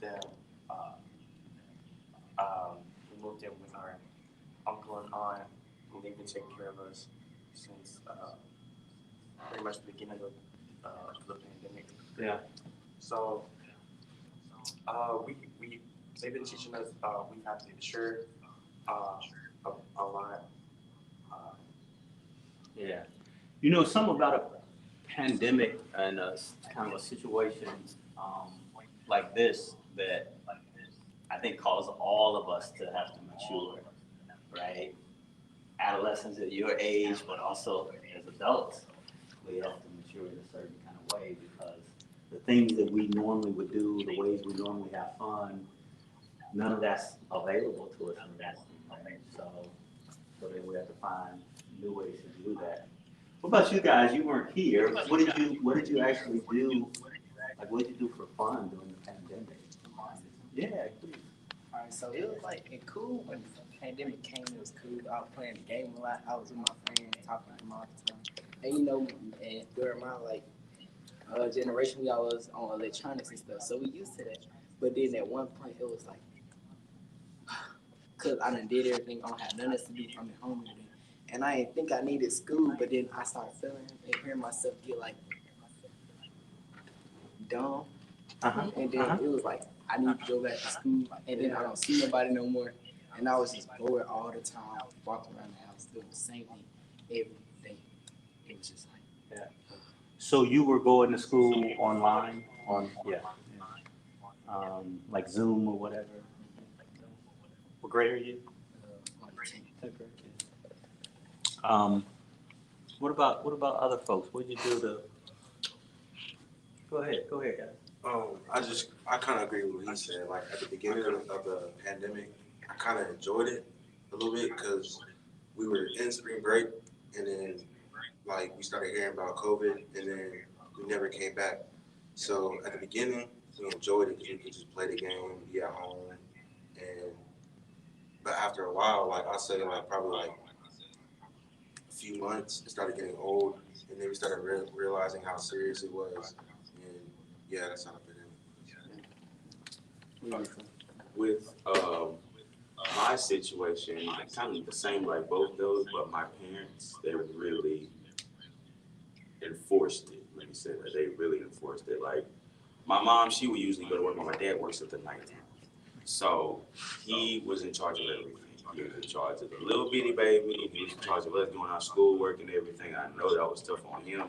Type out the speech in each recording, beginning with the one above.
then we moved in with our uncle and aunt, and they've been taking care of us since pretty much the beginning of the pandemic. Yeah. So we they've been teaching us we have to ensure a lot. Yeah. You know, something about a pandemic and kind of a situation like this that I think caused all of us to have to mature, right? Adolescents at your age, but also as adults, we have to mature in a certain kind of way because the things that we normally would do, the ways we normally have fun, none of that's available to us anymore. Right? So then we have to find new ways to do that. What about you guys? You weren't here. What did you actually do? Like, what did you do for fun during the pandemic? Yeah, please. All right, so it was like it cool when the pandemic came. It was cool. I was playing the game a lot. I was with my friends, talking to them all the time. And you know, and during my generation, we all was on electronics and stuff, so we used to that. But then at one point, it was like, cause I done did everything. I don't have nothing else to do. I'm at home today, and I didn't think I needed school. But then I started feeling and hearing myself get like dumb, and then it was like I need to go back to school, and then I don't see nobody no more, and I was just bored all the time, walking around the house doing the same thing every day. It was just like, Yeah. So you were going to school online like Zoom or whatever. What grade are you? on the team. 10th grade. What about other folks? What did you do to? Go ahead, guys. I kind of agree with what he said. Like at the beginning of the pandemic, I kind of enjoyed it a little bit because we were in spring break, and then like we started hearing about COVID, and then we never came back. So at the beginning, we enjoyed it because we could just play the game, be at home, but after a while, like I say, like probably like a few months, it started getting old, and then we started realizing how serious it was, and yeah, that's how I fit in. With my situation, kind of the same like both those, but my parents, they really enforced it. Let me say that they really enforced it. Like my mom, she would usually go to work, but my dad works at the nighttime, so he was in charge of everything. He was in charge of the little bitty baby. He was in charge of us doing our schoolwork and everything. I know that was tough on him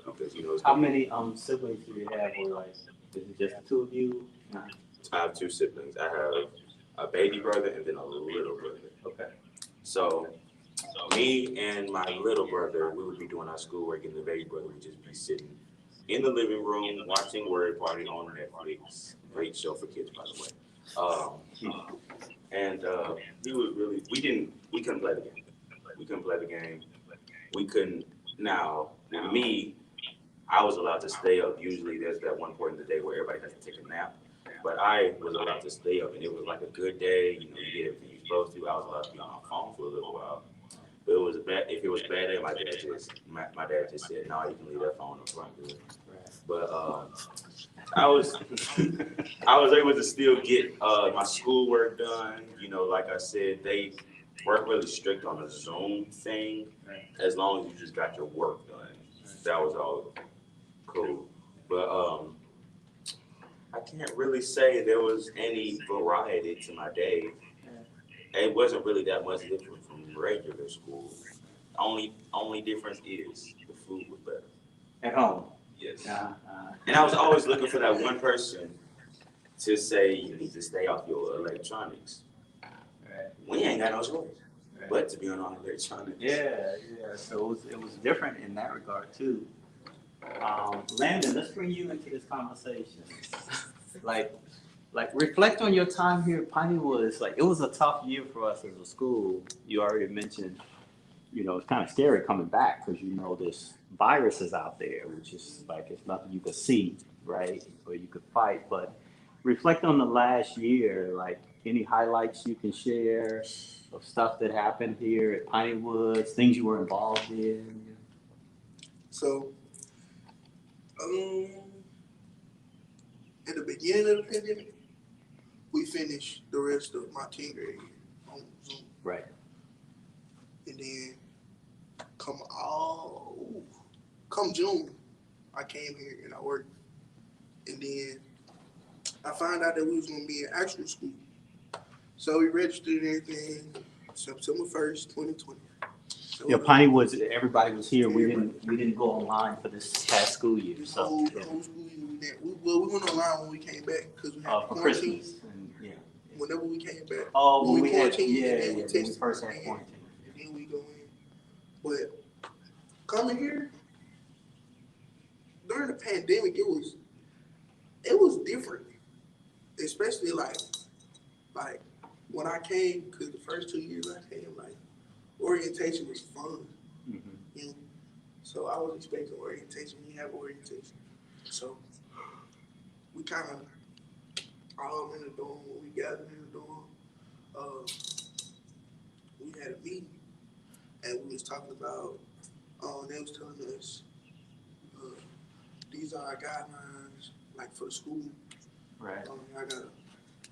because How many siblings do you have? Or like, is it just the two of you? Nah. I have two siblings. I have a baby brother and then a little brother. Okay. So me and my little brother, we would be doing our schoolwork, and the baby brother would just be sitting in the living room watching Word Party on Netflix. Great show for kids, by the way. And he was really, we couldn't play the game. We couldn't play the game. We couldn't. Now, with me, I was allowed to stay up. Usually there's that one point in the day where everybody has to take a nap. But I was allowed to stay up, and it was like a good day. You know, you did everything you're supposed to. I was allowed to be on my phone for a little while. But it was bad. If it was bad day, my dad just said, "No, you can leave that phone up. I'm good." But I was able to still get my schoolwork done. You know, like I said, they weren't really strict on the Zoom thing. As long as you just got your work done, that was all cool. But I can't really say there was any variety to my day. It wasn't really that much different from regular school. Only difference is the food was better. At home. Yes. And I was always looking for that one person to say you need to stay off your electronics. Right. We ain't got no choice but to be on electronics. Yeah. So it was different in that regard too. Landon, let's bring you into this conversation. Like reflect on your time here at Piney Woods. Like it was a tough year for us as a school. You already mentioned, you know, it's kind of scary coming back because you know this virus is out there, which is like it's nothing you could see, right? Or you could fight. But reflect on the last year. Like any highlights you can share of stuff that happened here at Piney Woods, things you were involved in. So, at the beginning of the pandemic, we finished the rest of my 10th grade year on Zoom. Right. And then come June, I came here and I worked. And then I found out that we was gonna be in actual school. So we registered and everything September 1st, 2020. So Yeah, Piney Woods, everybody was here. We didn't go online for this past school year, the so. whole school year we went online when we came back because we had For quarantine. Christmas, and, yeah. Whenever we came back. Oh, when we had, quarantined, yeah, and then we when we tested, first had and quarantine. then we go in. But coming here, during the pandemic, it was different. Especially like when I came, because the first 2 years I came, like orientation was fun. Mhm. You know? So I was expecting orientation. We have orientation. So we kind of all in the dorm, when we gathered in the dorm, we had a meeting and we was talking about, they was telling us, these are our guidelines, like for the school. Right. I got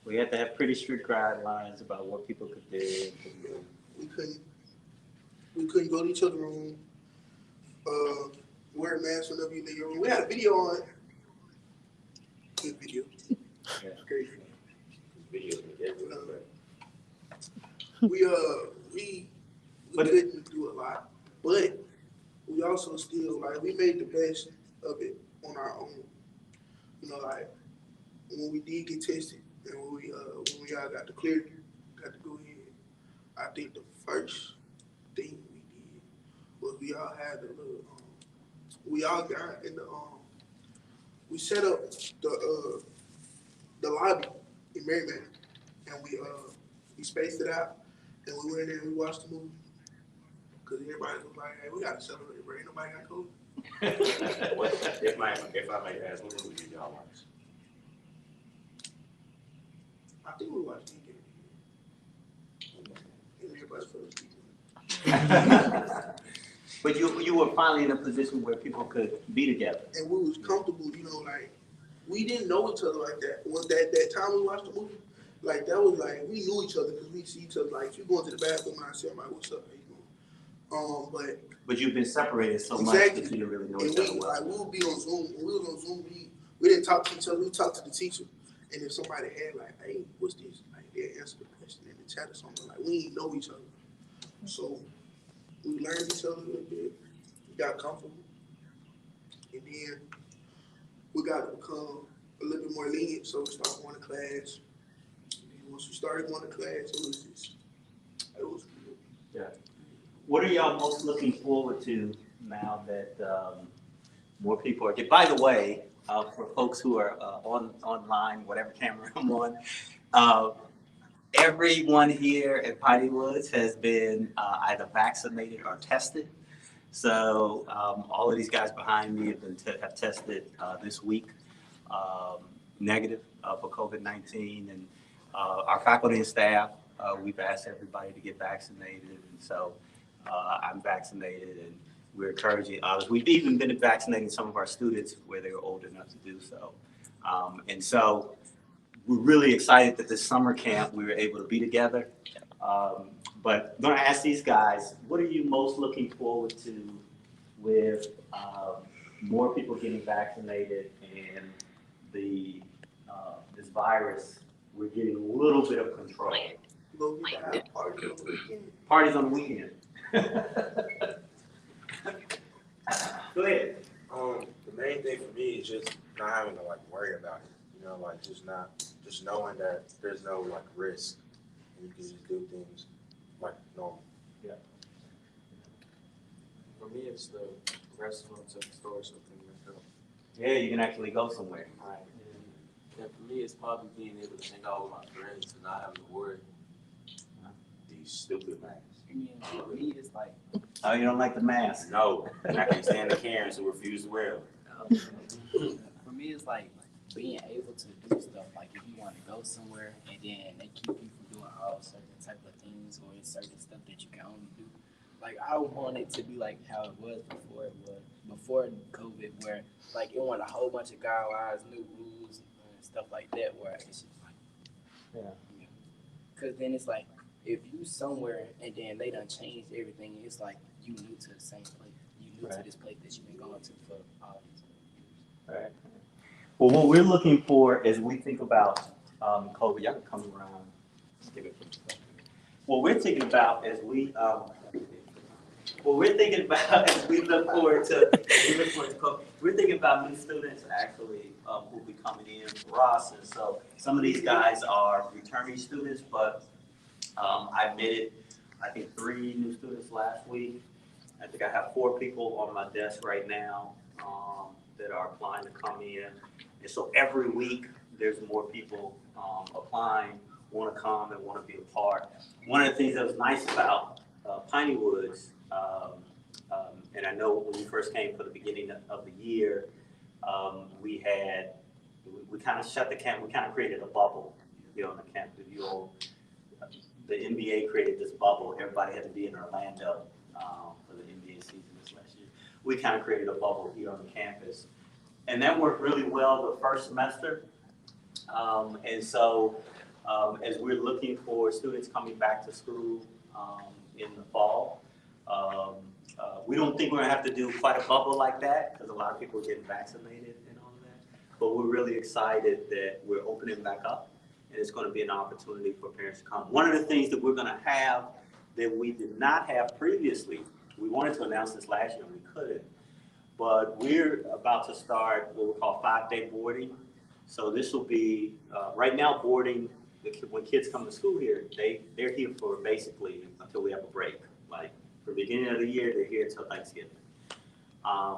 We had to have pretty strict guidelines about what people could do. And couldn't do. we couldn't go to each other's room, wear a mask whenever you leave your room. We had a video on it. Good video. Yeah. Great. Videos make everything We couldn't do a lot, but we also still we made the best of it on our own. You know, like when we did get tested and when we all got the clear, got to go in. I think the first thing we did was we all had the little we all got in the we set up the lobby in Maryland and we spaced it out and we went in there and we watched the movie. Cause everybody was like, hey, we gotta celebrate, bro. Ain't nobody got COVID. If I may ask, what movie did y'all watch? I think we watched DK. And everybody fell asleep. But you were finally in a position where people could be together. And we was comfortable, we didn't know each other like that. When that time we watched the movie, that was we knew each other because we see each other. If you go into the bathroom and I say, I'm like, what's up? How you doing? But you've been separated so much that you didn't really know each other well. We would be on Zoom. When we was on Zoom, we didn't talk to each other. We talked to the teacher. And if somebody had hey, what's this? They answer the question in the chat or something. We didn't know each other. So we learned each other a little bit. We got comfortable. And then we got to become a little bit more lenient. So we started going to class. And once we started going to class, it was good. Yeah. What are y'all most looking forward to now that more people are? By the way, for folks who are online, whatever camera I'm on, everyone here at Piney Woods has been either vaccinated or tested. So all of these guys behind me have tested this week negative for COVID-19, and our faculty and staff, we've asked everybody to get vaccinated, and so I'm vaccinated, and we're encouraging others. We've even been vaccinating some of our students where they were old enough to do so. And so we're really excited that this summer camp we were able to be together. But I'm going to ask these guys, what are you most looking forward to with more people getting vaccinated and this virus, we're getting a little bit of control? Parties on the weekend. Go ahead. The main thing for me is just not having to worry about it. Just knowing that there's no risk and you can just do things normal. Yeah. For me, it's the restaurants and stores something like that. Yeah, you can actually go somewhere. Right. And for me, it's probably being able to hang out with my friends and not having to worry. These stupid masks. For me, it's Oh, you don't like the mask? No, I can't stand the Karens who refuse to wear them. for me, it's being able to do stuff. If you want to go somewhere and then they keep you from doing all certain type of things or certain stuff that you can only do. I want it to be how it was before COVID, where it wasn't a whole bunch of guidelines, new rules, and stuff like that. Where it's just Yeah. Cause then it's like, if you somewhere and then they done changed everything, it's like you new to the same place. You new to Right. this place that you've been going to for all these years. Right. Well, what we're looking for as we think about COVID, y'all can come around. Give it a what we're thinking about as we as we look forward to COVID, we're thinking about new students actually who will be coming in for us, and so some of these guys are returning students, but I admitted I think 3 new students last week. I think I have 4 people on my desk right now that are applying to come in. And so every week there's more people applying, want to come and want to be a part. One of the things that was nice about Piney Woods, and I know when we first came for the beginning of the year, we kind of shut the camp, we kind of created a bubble, on the campus. The NBA created this bubble. Everybody had to be in Orlando for the NBA season this last year. We kind of created a bubble here on the campus. And that worked really well the first semester. And so as we're looking for students coming back to school in the fall, we don't think we're gonna have to do quite a bubble like that because a lot of people are getting vaccinated and all of that. But we're really excited that we're opening back up and it's gonna be an opportunity for parents to come. One of the things that we're gonna have that we did not have previously, we wanted to announce this last year, we couldn't. But we're about to start what we call 5-day boarding. So this will be, right now boarding, when kids come to school here, they're here for basically until we have a break. Like for the beginning of the year, they're here until Thanksgiving.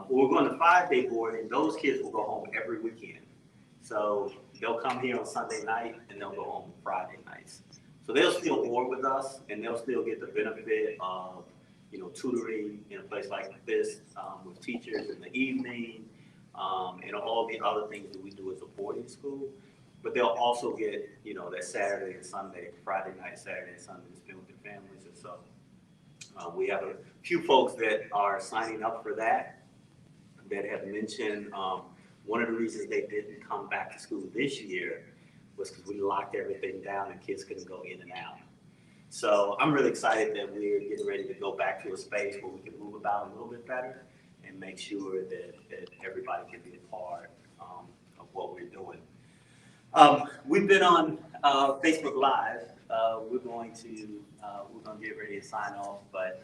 We're going to 5-day boarding, those kids will go home every weekend. So they'll come here on Sunday night and they'll go home Friday nights. So they'll still board with us and they'll still get the benefit of tutoring in a place like this with teachers in the evening and all the other things that we do as a boarding school. But they'll also get, that Saturday and Sunday, Friday night, Saturday and Sunday to spend with their families. And so we have a few folks that are signing up for that have mentioned one of the reasons they didn't come back to school this year was because we locked everything down and kids couldn't go in and out. So I'm really excited that we're getting ready to go back to a space where we can move about a little bit better and make sure that everybody can be a part of what we're doing. We've been on Facebook Live. We're going to get ready to sign off, but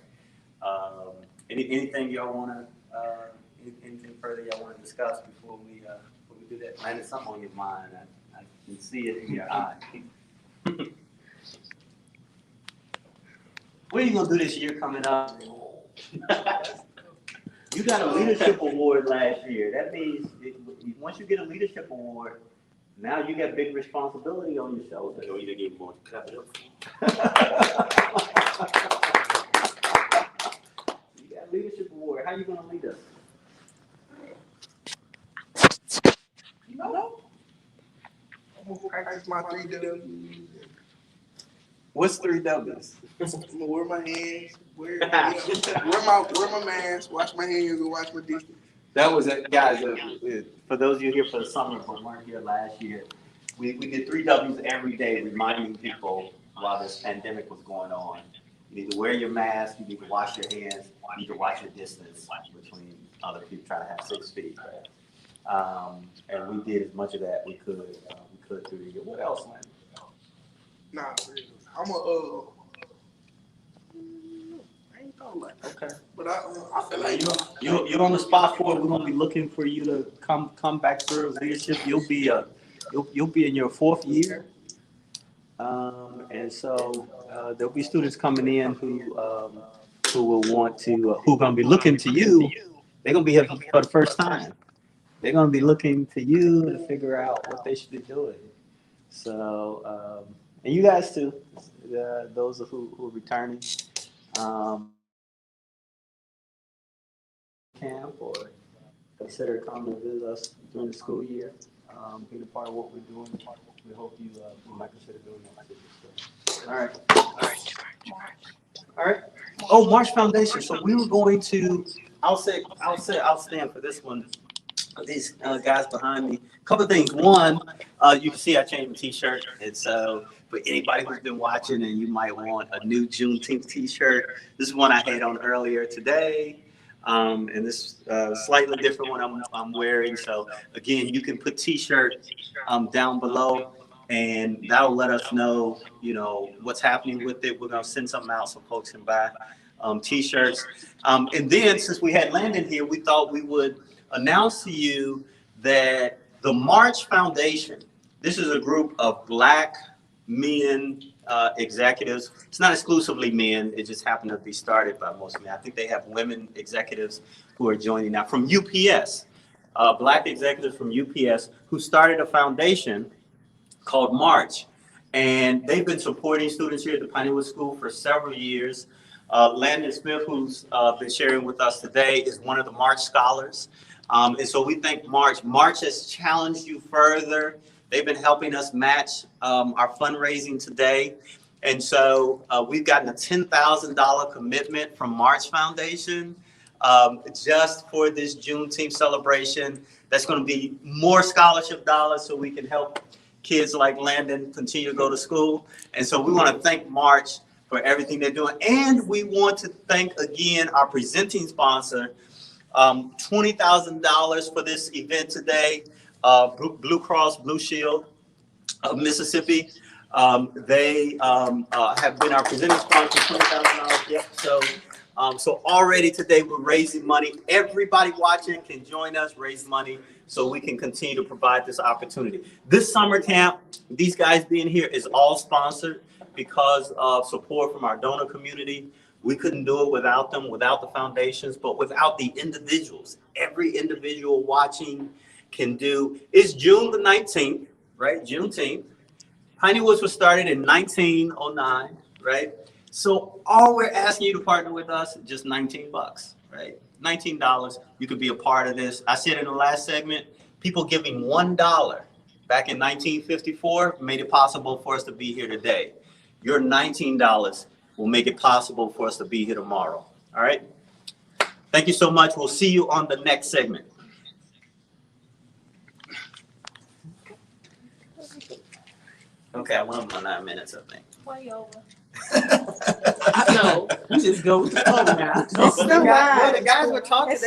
anything y'all want to, anything further y'all want to discuss before we do that? Landon, something on your mind. I can see it in your eye. What are you gonna do this year coming up? You got a leadership award last year. That means once you get a leadership award, now you got big responsibility on your shoulders. So you get more to clap it up. You got a leadership award. How you gonna lead us? I'm gonna practice my 3 W's. What's 3 W's? I'm gonna wear my hands, wear my mask, wash my hands, and wash my distance. That was it, guys. For those of you here for the summer but weren't here last year, we did 3 W's every day, reminding people while this pandemic was going on. You need to wear your mask. You need to wash your hands. You need to watch your distance between other people. Try to have 6 feet. And we did as much of that we could through the year. What else, man? Nah, I'm I ain't thought like that. Okay. But I feel like You're on the spot for it. We're gonna be looking for you to come back through leadership. You'll be in your 4th year, and so there'll be students coming in who will want to who are gonna be looking to you. They're gonna be here for the first time. They're gonna be looking to you to figure out what they should be doing. So and you guys too, those who are returning. Camp or consider coming to visit us during the school year, being a part of what we're doing. We hope you might consider doing that. All right. Oh, March Foundation. So we were going to. I'll stand for this one. these guys behind me. A couple of things. One, you can see I changed my t-shirt. And so for anybody who's been watching and you might want a new Juneteenth t-shirt, this is one I had on earlier today. And this slightly different one I'm wearing. So again, you can put t-shirt down below, and that'll let us know, you know, what's happening with it. We're gonna send something out so folks can buy t-shirts. And then since we had Landon here, we thought we would announce to you that the March Foundation, this is a group of Black men executives. It's not exclusively men. It just happened to be started by most men. I think they have women executives who are joining now from UPS, Black executives from UPS who started a foundation called March. And they've been supporting students here at the Pinewood School for several years. Landon Smith, who's been sharing with us today, is one of the March scholars. And so we think March has challenged you further. They've been helping us match our fundraising today. And so we've gotten a $10,000 commitment from March Foundation just for this Juneteenth celebration. That's going to be more scholarship dollars so we can help kids like Landon continue to go to school. And so we want to thank March for everything they're doing. And we want to thank again our presenting sponsor, $20,000 for this event today. Blue Cross Blue Shield of Mississippi. They have been our presenting sponsor, $20,000. Yep. So already today we're raising money. Everybody watching can join us, raise money so we can continue to provide this opportunity. This summer camp, these guys being here is all sponsored because of support from our donor community. We couldn't do it without them, without the foundations, but without the individuals. Every individual watching can do. It's June the 19th, right? Juneteenth. Piney Woods was started in 1909, right? So all we're asking you to partner with us is just $19, right? $19. You could be a part of this. I said in the last segment, people giving $1 back in 1954 made it possible for us to be here today. Your $19 will make it possible for us to be here tomorrow. All right? Thank you so much. We'll see you on the next segment. Okay, I went on 9 minutes, I think. Way over. No, you just go with the flow now. Well, the guys were talking.